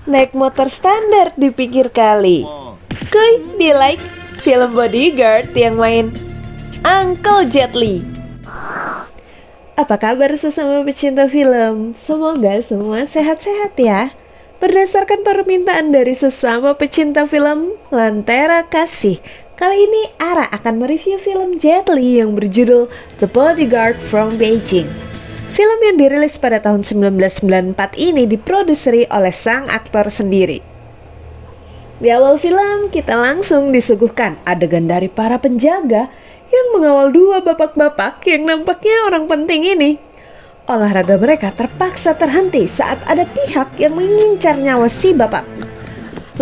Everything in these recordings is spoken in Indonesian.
naik motor standar di pinggir kali. Kuy, di like film Bodyguard yang main Uncle Jet Li. Apa kabar sesama pecinta film? Semoga semua sehat-sehat ya. Berdasarkan permintaan dari sesama pecinta film Lentera Kasih, kali ini Ara akan mereview film Jet Li yang berjudul The Bodyguard from Beijing. Film yang dirilis pada tahun 1994 ini diproduseri oleh sang aktor sendiri. Di awal film, kita langsung disuguhkan adegan dari para penjaga yang mengawal dua bapak-bapak yang nampaknya orang penting ini. Olahraga mereka terpaksa terhenti saat ada pihak yang mengincar nyawa si bapak.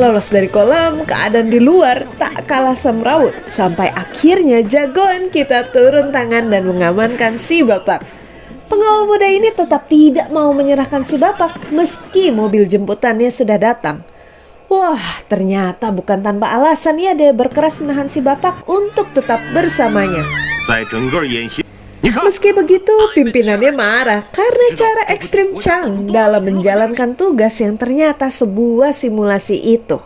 Lolos dari kolam, keadaan di luar tak kalah semrawut sampai akhirnya jagoan kita turun tangan dan mengamankan si bapak. Pengawal muda ini tetap tidak mau menyerahkan si bapak meski mobil jemputannya sudah datang. Wah, ternyata bukan tanpa alasan ya dia berkeras menahan si bapak untuk tetap bersamanya. Meski begitu, pimpinannya marah karena cara ekstrim Chang dalam menjalankan tugas yang ternyata sebuah simulasi itu.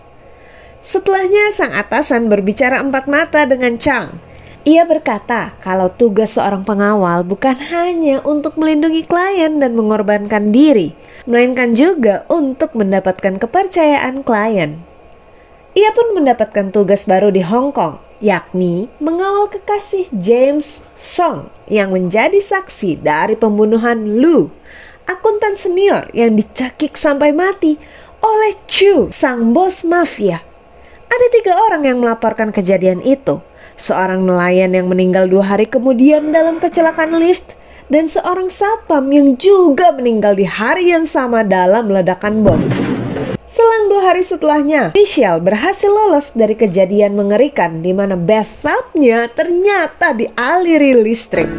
Setelahnya, sang atasan berbicara empat mata dengan Chang. Ia berkata kalau tugas seorang pengawal bukan hanya untuk melindungi klien dan mengorbankan diri, melainkan juga untuk mendapatkan kepercayaan klien. Ia pun mendapatkan tugas baru di Hong Kong, yakni mengawal kekasih James Song yang menjadi saksi dari pembunuhan Lu, akuntan senior yang dicekik sampai mati oleh Chu, sang bos mafia. Ada 3 orang yang melaporkan kejadian itu. Seorang nelayan yang meninggal 2 hari kemudian dalam kecelakaan lift, dan seorang satpam yang juga meninggal di hari yang sama dalam ledakan bom. Selang 2 hari setelahnya, Michelle berhasil lolos dari kejadian mengerikan di mana bathtubnya ternyata dialiri listrik.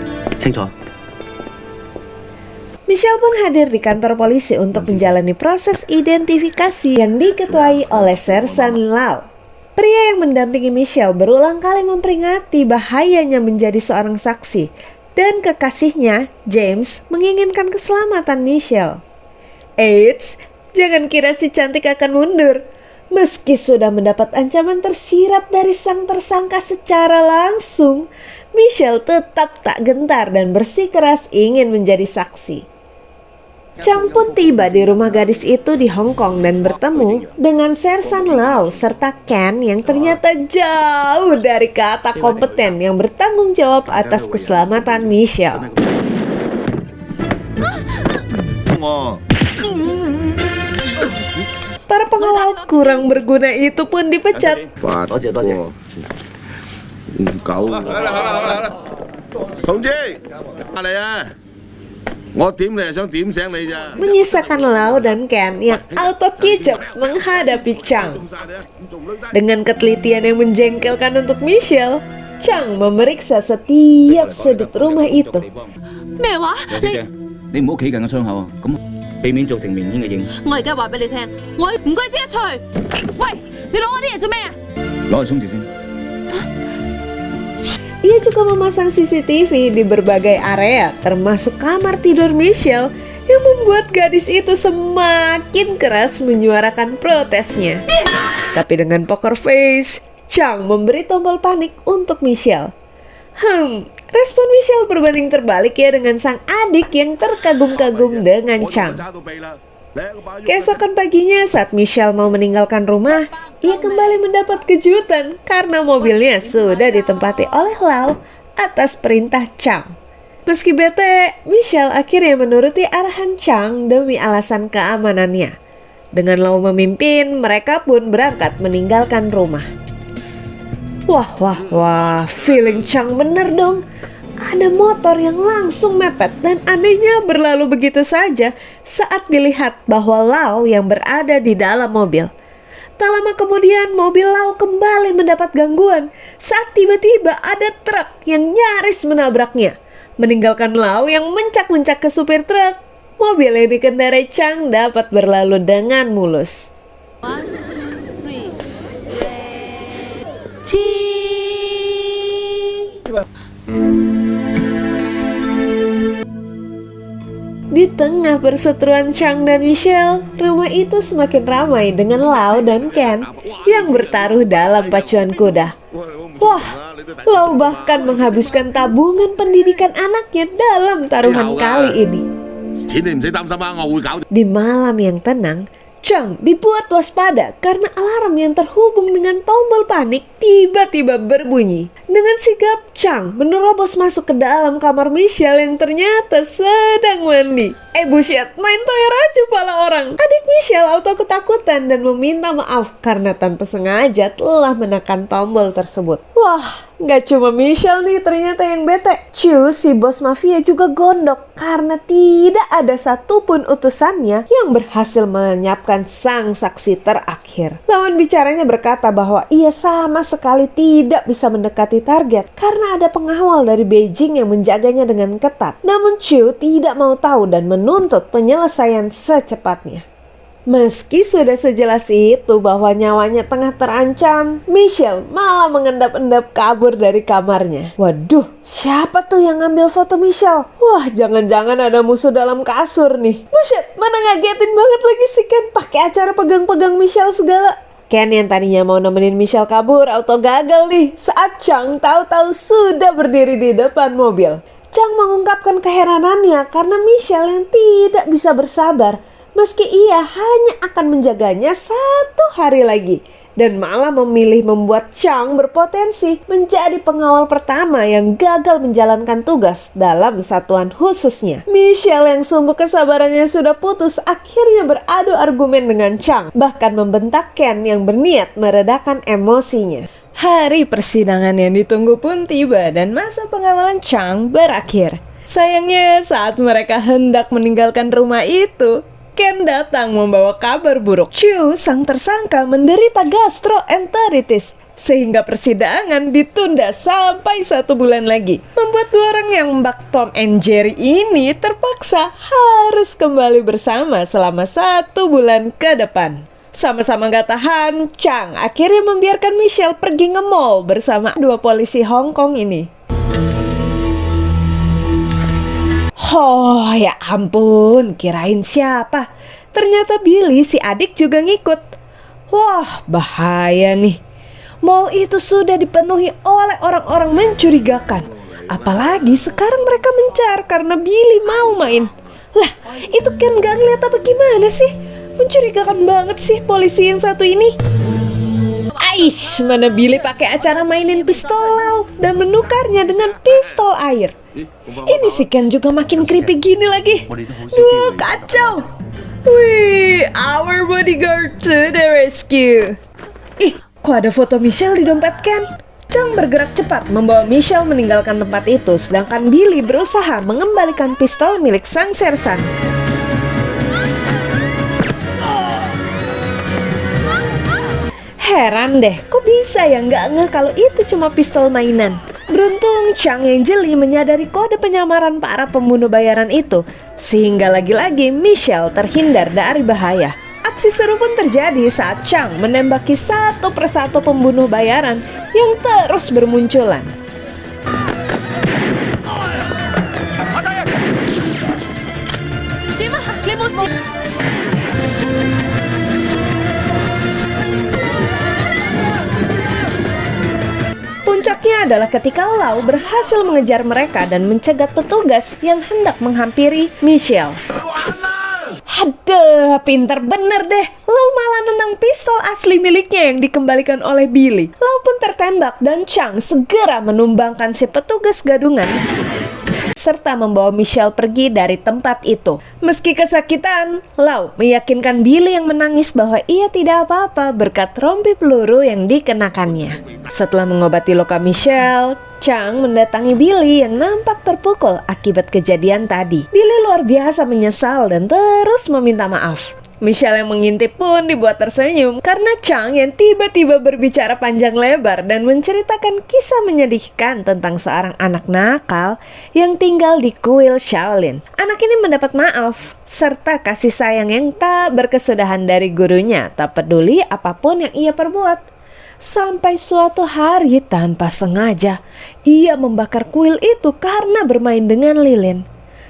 Michelle pun hadir di kantor polisi untuk menjalani proses identifikasi yang diketuai oleh Sersan Lau. Pria yang mendampingi Michelle berulang kali memperingati bahayanya menjadi seorang saksi, dan kekasihnya, James, menginginkan keselamatan Michelle. Eits, jangan kira si cantik akan mundur. Meski sudah mendapat ancaman tersirat dari sang tersangka secara langsung, Michelle tetap tak gentar dan bersikeras ingin menjadi saksi. Chang pun tiba di rumah gadis itu di Hong Kong dan bertemu dengan Sersan Lau serta Ken yang ternyata jauh dari kata kompeten yang bertanggung jawab atas keselamatan Michelle. Para pengawal kurang berguna itu pun dipecat. Menyisakan Lau dan Ken yang auto kicap menghadapi Chang. Dengan ketelitian yang menjengkelkan untuk Michelle, Chang memeriksa setiap sudut rumah itu. Ia juga memasang CCTV di berbagai area, termasuk kamar tidur Michelle, yang membuat gadis itu semakin keras menyuarakan protesnya. Tapi dengan poker face, Chang memberi tombol panik untuk Michelle. Respon Michelle berbanding terbalik ya dengan sang adik yang terkagum-kagum dengan Chang. Keesokan paginya saat Michelle mau meninggalkan rumah, ia kembali mendapat kejutan karena mobilnya sudah ditempati oleh Lau atas perintah Chang. Meski bete, Michelle akhirnya menuruti arahan Chang demi alasan keamanannya. Dengan Lau memimpin, mereka pun berangkat meninggalkan rumah. Wah, feeling Chang bener dong. Ada motor yang langsung mepet dan anehnya berlalu begitu saja saat dilihat bahwa Lau yang berada di dalam mobil. Tak lama kemudian mobil Lau kembali mendapat gangguan saat tiba-tiba ada truk yang nyaris menabraknya, meninggalkan Lau yang mencak-mencak ke supir truk. Mobil yang dikendarai Chang dapat berlalu dengan mulus. 1, 2, 3, Di tengah perseteruan Chang dan Michelle, rumah itu semakin ramai dengan Lau dan Ken yang bertaruh dalam pacuan kuda. Wah, Lau bahkan menghabiskan tabungan pendidikan anaknya dalam taruhan kali ini. Di malam yang tenang, Chang dibuat waspada karena alarm yang terhubung dengan tombol panik tiba-tiba berbunyi. Dengan sigap, Chang menerobos masuk ke dalam kamar Michelle yang ternyata sedang mandi. Buset, main toyor aja pala orang. Adik Michelle auto ketakutan dan meminta maaf karena tanpa sengaja telah menekan tombol tersebut. Wah, gak cuma Michelle nih ternyata yang bete. Chu, si bos mafia juga gondok karena tidak ada satupun utusannya yang berhasil melenyapkan sang saksi terakhir. Lawan bicaranya berkata bahwa ia sama sekali tidak bisa mendekati target karena ada pengawal dari Beijing yang menjaganya dengan ketat. Namun Chu tidak mau tahu dan menuntut penyelesaian secepatnya. Meski sudah sejelas itu bahwa nyawanya tengah terancam, Michelle malah mengendap-endap kabur dari kamarnya. Waduh, siapa tuh yang ngambil foto Michelle? Wah, jangan-jangan ada musuh dalam kasur nih. Buset, mana ngagetin banget lagi si Ken pakai acara pegang-pegang Michelle segala. Ken yang tadinya mau nemenin Michelle kabur auto gagal nih saat Chang tahu-tahu sudah berdiri di depan mobil. Chang mengungkapkan keheranannya karena Michelle yang tidak bisa bersabar meski ia hanya akan menjaganya 1 hari lagi dan malah memilih membuat Chang berpotensi menjadi pengawal pertama yang gagal menjalankan tugas dalam satuan khususnya. Michelle yang sumber kesabarannya sudah putus akhirnya beradu argumen dengan Chang, bahkan membentak Ken yang berniat meredakan emosinya. Hari persidangan yang ditunggu pun tiba dan masa pengawalan Chang berakhir. Sayangnya saat mereka hendak meninggalkan rumah itu, Ken datang membawa kabar buruk. Chu, sang tersangka, menderita gastroenteritis sehingga persidangan ditunda sampai 1 bulan lagi. Membuat 2 orang yang mbak Tom and Jerry ini terpaksa harus kembali bersama selama 1 bulan ke depan. Sama-sama gak tahan, Chang akhirnya membiarkan Michelle pergi nge-mall bersama 2 polisi Hong Kong ini. Oh ya ampun, kirain siapa? Ternyata Billy si adik juga ngikut. Wah, bahaya nih. Mall itu sudah dipenuhi oleh orang-orang mencurigakan. Apalagi sekarang mereka mencar karena Billy mau main. Lah, itu kan gak ngeliat apa gimana sih? Mencurigakan banget sih polisi yang satu ini. Aish, mana Billy pakai acara mainin pistol lauk dan menukarnya dengan pistol air. Ini si Ken juga makin creepy gini lagi. Duh, kacau. Wih, our bodyguard to the rescue. Ih, kok ada foto Michelle di dompet Ken? Chang bergerak cepat membawa Michelle meninggalkan tempat itu, sedangkan Billy berusaha mengembalikan pistol milik sang sersan. Heran deh, kok bisa ya nggak ngeh kalau itu cuma pistol mainan. Beruntung Chang yang jeli menyadari kode penyamaran para pembunuh bayaran itu, sehingga lagi-lagi Michelle terhindar dari bahaya. Aksi seru pun terjadi saat Chang menembaki 1 persatu pembunuh bayaran yang terus bermunculan. Puncaknya adalah ketika Lau berhasil mengejar mereka dan mencegat petugas yang hendak menghampiri Michelle. Aduh, pinter bener deh. Lau malah nendang pistol asli miliknya yang dikembalikan oleh Billy. Lau pun tertembak dan Chang segera menumbangkan si petugas gadungan serta membawa Michelle pergi dari tempat itu. Meski kesakitan, Lau meyakinkan Billy yang menangis bahwa ia tidak apa-apa berkat rompi peluru yang dikenakannya. Setelah mengobati luka Michelle, Chang mendatangi Billy yang nampak terpukul akibat kejadian tadi. Billy luar biasa menyesal dan terus meminta maaf. Michelle yang mengintip pun dibuat tersenyum karena Chang yang tiba-tiba berbicara panjang lebar dan menceritakan kisah menyedihkan tentang seorang anak nakal yang tinggal di kuil Shaolin. Anak ini mendapat maaf serta kasih sayang yang tak berkesudahan dari gurunya, tak peduli apapun yang ia perbuat. Sampai suatu hari tanpa sengaja, ia membakar kuil itu karena bermain dengan lilin.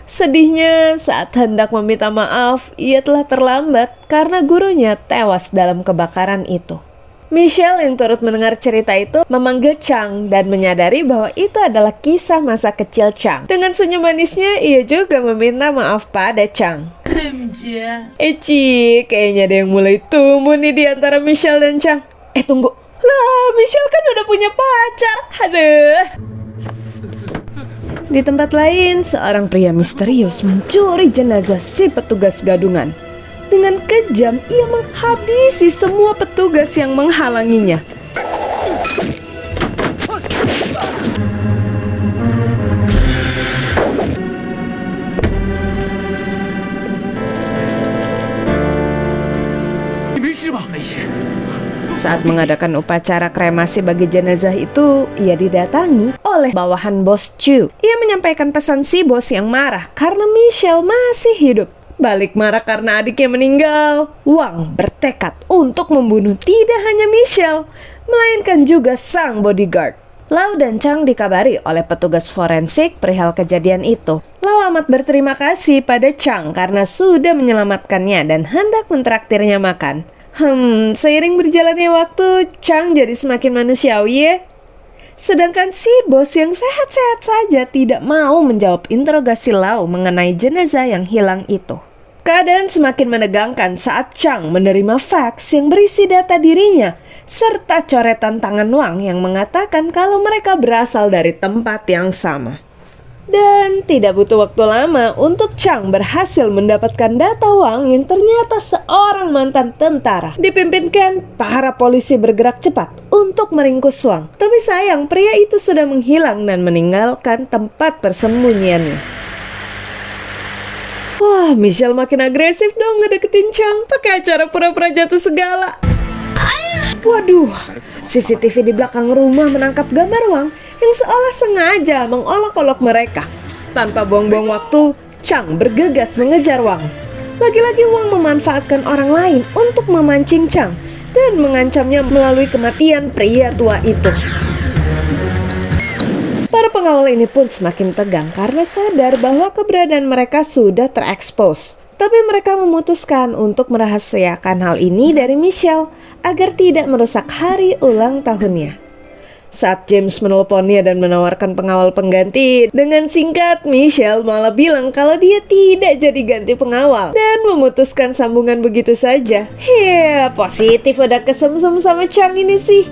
Sedihnya, saat hendak meminta maaf, ia telah terlambat karena gurunya tewas dalam kebakaran itu. Michelle yang turut mendengar cerita itu memanggil Chang dan menyadari bahwa itu adalah kisah masa kecil Chang. Dengan senyum manisnya, ia juga meminta maaf pada Chang. Eci, kayaknya ada yang mulai tumbuh nih di antara Michelle dan Chang. Tunggu. Lah, Michelle kan udah punya pacar. Aduh. Di tempat lain, seorang pria misterius mencuri jenazah si petugas gadungan. Dengan kejam, ia menghabisi semua petugas yang menghalanginya. Saat mengadakan upacara kremasi bagi jenazah itu, ia didatangi oleh bawahan bos Chu. Ia menyampaikan pesan si bos yang marah karena Michelle masih hidup. Balik marah karena adiknya meninggal, Wang bertekad untuk membunuh tidak hanya Michelle, melainkan juga sang bodyguard. Lau dan Chang dikabari oleh petugas forensik perihal kejadian itu. Lau amat berterima kasih pada Chang karena sudah menyelamatkannya dan hendak mentraktirnya makan. Seiring berjalannya waktu, Chang jadi semakin manusiawi ya. Sedangkan si bos yang sehat-sehat saja tidak mau menjawab interogasi Lau mengenai jenazah yang hilang itu. Keadaan semakin menegangkan saat Chang menerima fax yang berisi data dirinya, serta coretan tangan Wang yang mengatakan kalau mereka berasal dari tempat yang sama. Dan tidak butuh waktu lama untuk Chang berhasil mendapatkan data Wang yang ternyata seorang mantan tentara. Dipimpinkan, para polisi bergerak cepat untuk meringkus Wang. Tapi sayang, pria itu sudah menghilang dan meninggalkan tempat persembunyiannya. Wah, Michelle makin agresif dong ngedeketin Chang, pakai acara pura-pura jatuh segala. Waduh, CCTV di belakang rumah menangkap gambar Wang yang seolah sengaja mengolok-olok mereka. Tanpa buang-buang waktu, Chang bergegas mengejar Wang. Lagi-lagi Wang memanfaatkan orang lain untuk memancing Chang dan mengancamnya melalui kematian pria tua itu. Para pengawal ini pun semakin tegang karena sadar bahwa keberadaan mereka sudah terekspos. Tapi mereka memutuskan untuk merahasiakan hal ini dari Michelle agar tidak merusak hari ulang tahunnya. Saat James menelponnya dan menawarkan pengawal pengganti, dengan singkat Michelle malah bilang kalau dia tidak jadi ganti pengawal dan memutuskan sambungan begitu saja. Positif udah kesemsem sama Chang ini sih.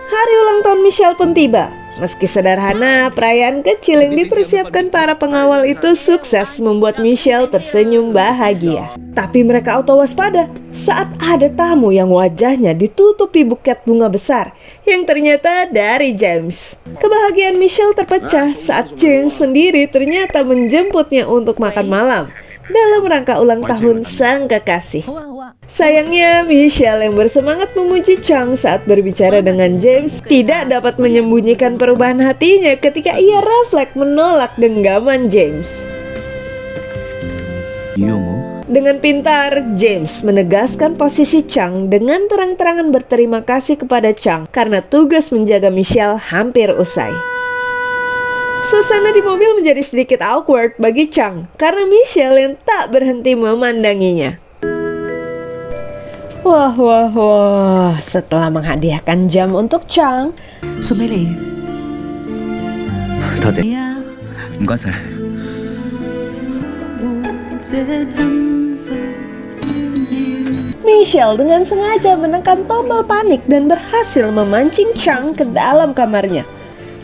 Hari ulang tahun Michelle pun tiba. Meski sederhana, perayaan kecil yang dipersiapkan para pengawal itu sukses membuat Michelle tersenyum bahagia. Tapi mereka auto waspada saat ada tamu yang wajahnya ditutupi buket bunga besar yang ternyata dari James. Kebahagiaan Michelle terpecah saat James sendiri ternyata menjemputnya untuk makan malam dalam rangka ulang tahun sang kekasih. Sayangnya, Michelle yang bersemangat memuji Chang saat berbicara dengan James tidak dapat menyembunyikan perubahan hatinya ketika ia refleks menolak genggaman James. Dengan pintar, James menegaskan posisi Chang dengan terang-terangan berterima kasih kepada Chang karena tugas menjaga Michelle hampir usai. Suasana di mobil menjadi sedikit awkward bagi Chang karena Michelle yang tak berhenti memandanginya. Wah, setelah menghadiahkan jam untuk Chang, Michelle dengan sengaja menekan tombol panik dan berhasil memancing Chang ke dalam kamarnya.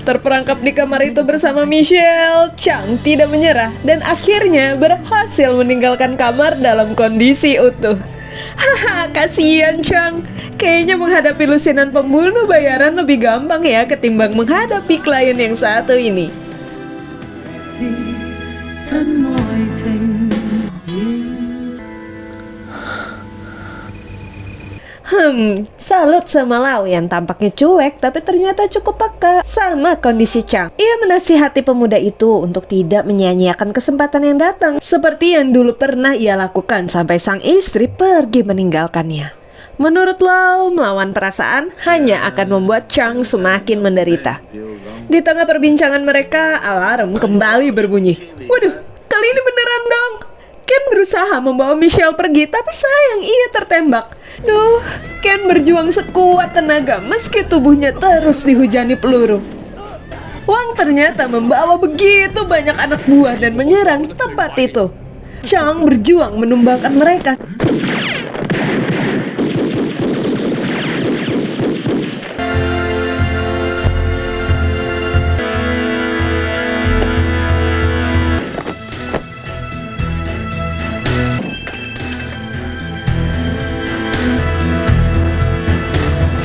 Terperangkap di kamar itu bersama Michelle, Chang tidak menyerah dan akhirnya berhasil meninggalkan kamar dalam kondisi utuh. Haha, kasihan Chang. Kayaknya menghadapi lusinan pembunuh bayaran lebih gampang ya ketimbang menghadapi klien yang satu ini. Salut sama Lau yang tampaknya cuek tapi ternyata cukup peka sama kondisi Chang. Ia menasihati pemuda itu untuk tidak menyia-nyiakan kesempatan yang datang seperti yang dulu pernah ia lakukan sampai sang istri pergi meninggalkannya. Menurut Lau, melawan perasaan hanya akan membuat Chang semakin menderita. Di tengah perbincangan mereka, alarm kembali berbunyi. Waduh, kali ini beneran dong. Ken berusaha membawa Michelle pergi, tapi sayang ia tertembak. Duh, Ken berjuang sekuat tenaga meski tubuhnya terus dihujani peluru. Wang ternyata membawa begitu banyak anak buah dan menyerang tempat itu. Chang berjuang menumbangkan mereka.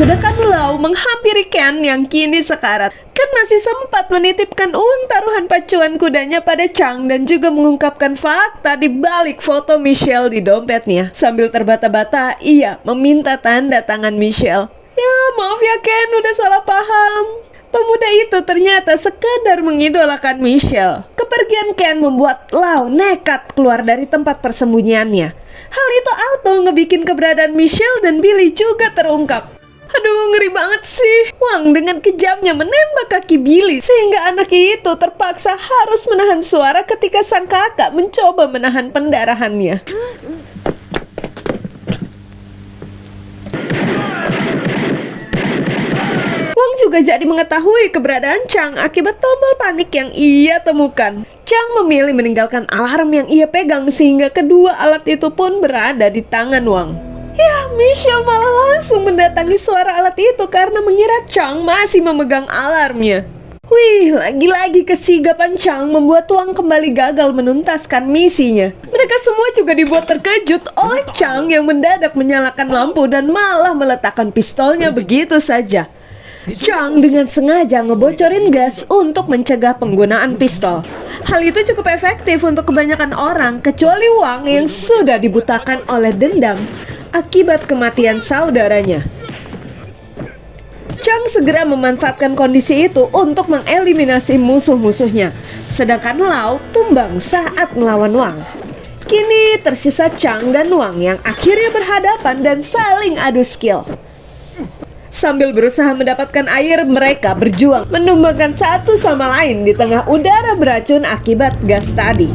Sedangkan Lau menghampiri Ken yang kini sekarat. Ken masih sempat menitipkan uang taruhan pacuan kudanya pada Chang dan juga mengungkapkan fakta di balik foto Michelle di dompetnya. Sambil terbata-bata, ia meminta tanda tangan Michelle. Ya, maaf ya Ken, udah salah paham. Pemuda itu ternyata sekedar mengidolakan Michelle. Kepergian Ken membuat Lau nekat keluar dari tempat persembunyiannya. Hal itu auto ngebikin keberadaan Michelle dan Billy juga terungkap. Aduh, ngeri banget sih. Wang dengan kejamnya menembak kaki Billy sehingga anak itu terpaksa harus menahan suara ketika sang kakak mencoba menahan pendarahannya. Wang juga jadi mengetahui keberadaan Chang akibat tombol panik yang ia temukan. Chang memilih meninggalkan alarm yang ia pegang sehingga kedua alat itu pun berada di tangan Wang. Ya, Michelle malah langsung mendatangi suara alat itu karena mengira Chang masih memegang alarmnya. Wih, lagi-lagi kesigapan Chang membuat Wang kembali gagal menuntaskan misinya. Mereka semua juga dibuat terkejut oleh Chang yang mendadak menyalakan lampu dan malah meletakkan pistolnya begitu saja. Chang dengan sengaja ngebocorin gas untuk mencegah penggunaan pistol. Hal itu cukup efektif untuk kebanyakan orang, kecuali Wang yang sudah dibutakan oleh dendam akibat kematian saudaranya. Chang segera memanfaatkan kondisi itu untuk mengeliminasi musuh-musuhnya, sedangkan Lau tumbang saat melawan Wang. Kini tersisa Chang dan Wang yang akhirnya berhadapan dan saling adu skill. Sambil berusaha mendapatkan air, mereka berjuang menumbangkan satu sama lain di tengah udara beracun akibat gas tadi.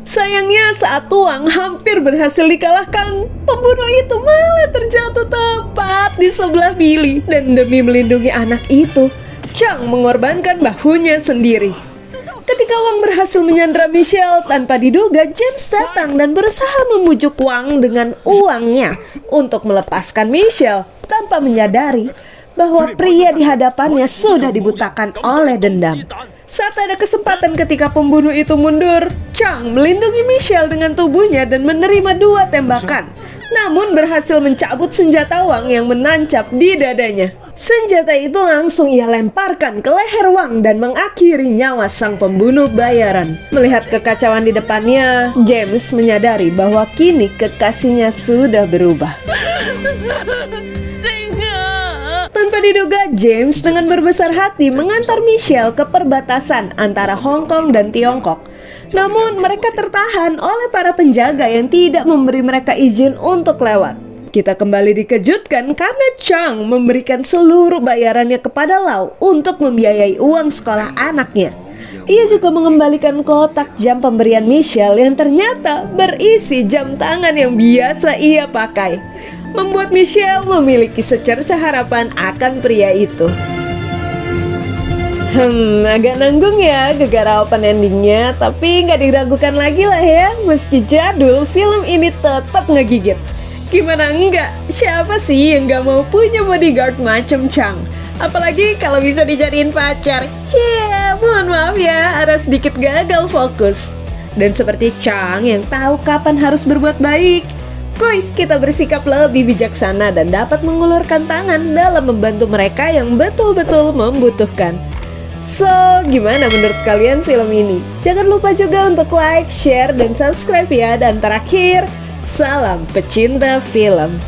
Sayangnya saat Wang hampir berhasil dikalahkan, pembunuh itu malah terjatuh tepat di sebelah Billy. Dan demi melindungi anak itu, Chang mengorbankan bahunya sendiri. Ketika Wang berhasil menyandra Michelle, tanpa diduga James datang dan berusaha membujuk Wang dengan uangnya untuk melepaskan Michelle tanpa menyadari bahwa pria di hadapannya sudah dibutakan oleh dendam. Saat ada kesempatan ketika pembunuh itu mundur, Chang melindungi Michelle dengan tubuhnya dan menerima 2 tembakan, namun berhasil mencabut senjata Wang yang menancap di dadanya. Senjata itu langsung ia lemparkan ke leher Wang dan mengakhiri nyawa sang pembunuh bayaran. Melihat kekacauan di depannya, James menyadari bahwa kini kekasihnya sudah berubah. Tanpa diduga, James dengan berbesar hati mengantar Michelle ke perbatasan antara Hong Kong dan Tiongkok. Namun mereka tertahan oleh para penjaga yang tidak memberi mereka izin untuk lewat. Kita kembali dikejutkan karena Chang memberikan seluruh bayarannya kepada Lau untuk membiayai uang sekolah anaknya. Ia juga mengembalikan kotak jam pemberian Michelle yang ternyata berisi jam tangan yang biasa ia pakai, membuat Michelle memiliki secercah harapan akan pria itu. Agak nanggung ya gegara open endingnya, tapi nggak diragukan lagi lah ya, meski jadul, film ini tetap ngegigit. Gimana enggak? Siapa sih yang nggak mau punya bodyguard macam Chang? Apalagi kalau bisa dijadiin pacar. Mohon maaf ya, ada sedikit gagal fokus. Dan seperti Chang yang tahu kapan harus berbuat baik, Kuy, kita bersikap lebih bijaksana dan dapat mengulurkan tangan dalam membantu mereka yang betul-betul membutuhkan. So, gimana menurut kalian film ini? Jangan lupa juga untuk like, share, dan subscribe ya. Dan terakhir, salam pecinta film.